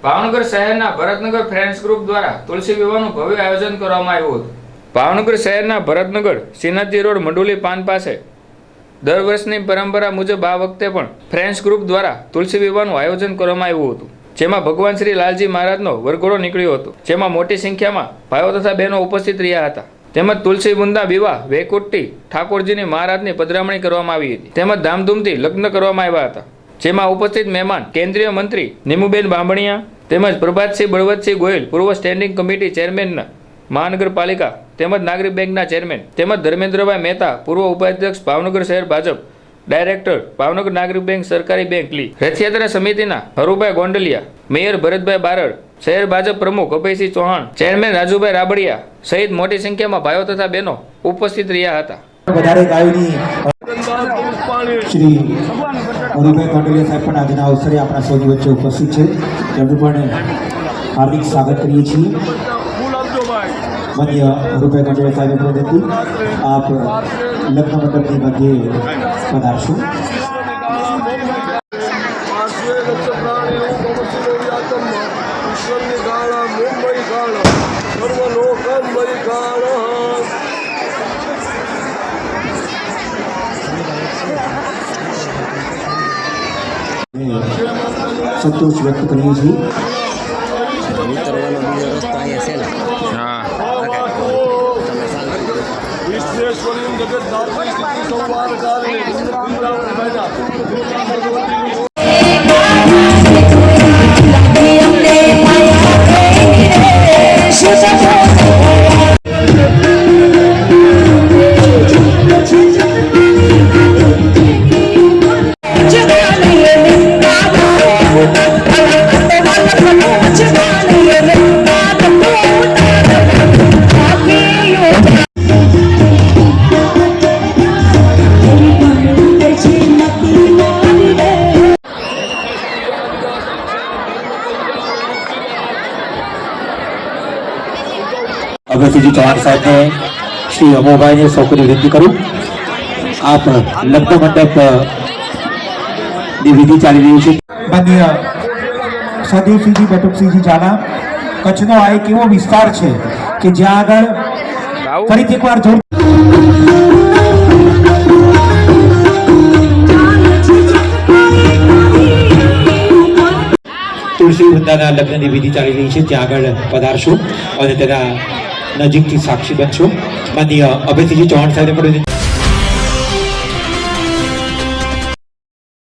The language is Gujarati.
ભાવનગર શહેરના ભરતનગર ફ્રેન્ડ્સ ગ્રુપ દ્વારા તુલસી વિવાહનું ભવ્ય આયોજન કરવામાં આવ્યું હતું। ભાવનગર શહેરના ભરતનગર શ્રીનાથજી રોડ મંડુલી પાન પાસે દર વર્ષની પરંપરા મુજબ આ વખતે પણ ફ્રેન્ડ્સ ગ્રુપ દ્વારા તુલસી વિવાહનું આયોજન કરવામાં આવ્યું હતું, જેમાં ભગવાન શ્રી લાલજી મહારાજનો વરઘોડો નીકળ્યો હતો, જેમાં મોટી સંખ્યામાં ભાઈઓ તથા બહેનો ઉપસ્થિત રહ્યા હતા। તેમજ તુલસી બુંદા વિવાહ વૈકુંઠી ઠાકોરજીની મહારાજની પધરામણી કરવામાં આવી હતી, તેમજ ધામધૂમથી લગ્ન કરવામાં આવ્યા હતા, જેમાં ઉપસ્થિત મહેમાન કેન્દ્રીય મંત્રી નીમુબેન બાંભણિયા તેમજ પ્રભાતસિંહ બળવંતસિંહ ગોયલ પૂર્વ સ્ટેન્ડિંગ કમિટી ચેરમેનના મહાનગરપાલિકા તેમજ નાગરિક બેંકના ચેરમેન તેમજ ધર્મેન્દ્રભાઈ મહેતા પૂર્વ ઉપાધ્યક્ષ ભાવનગર શહેર ભાજપ ડાયરેક્ટર ભાવનગર નાગરિક બેંક સરકારી બેંક લી રથયાત્રા સમિતિના હરુભાઈ ગોંડલિયા, મેયર ભરતભાઈ બારડ, શહેર ભાજપ પ્રમુખ અભયસિંહ ચૌહાણ, ચેરમેન રાજુભાઈ રાબડિયા સહિત મોટી સંખ્યામાં ભાઈઓ તથા બહેનો ઉપસ્થિત રહ્યા હતા। વધારે ગાયોની શ્રી હરુભાઈ ગોંડલિયા સાહેબ પણ આજના અવસરે આપણા સૌની વચ્ચે ઉપસ્થિત છે, તેમનું પણ હાર્દિક સ્વાગત કરીએ છીએ। માન્ય હરુભાઈ ગોંડલિયા સાહેબ પ્રવૃત્તિ આપ લગ્ન મંડપની મધ્યે પધારશો। સંતોષ વ્યક્ત કરીએ છીએ। અગસ્ત્યજી ચૌહાણ સાહેબને શ્રી અમોભાઈને સૌકર્ય વિનંતી કરું। આપ લગ્ન મંડપ ની વિધિ ચાલી રહી છે। માન્ય સદેવસિંહજી બટુકસિંહજી ઝાલા, કચ્છનો આ એક એવો વિસ્તાર છે કે જ્યાં આગળ ફરીથી એકવાર તુલસી વૃંદાના લગ્નની વિધિ ચાલી રહી છે, ત્યાં આગળ પધારશો અને તેના નજીકથી સાક્ષી બનશો। માનનીય અભયસિંહજી ચૌહાણ સાહેબ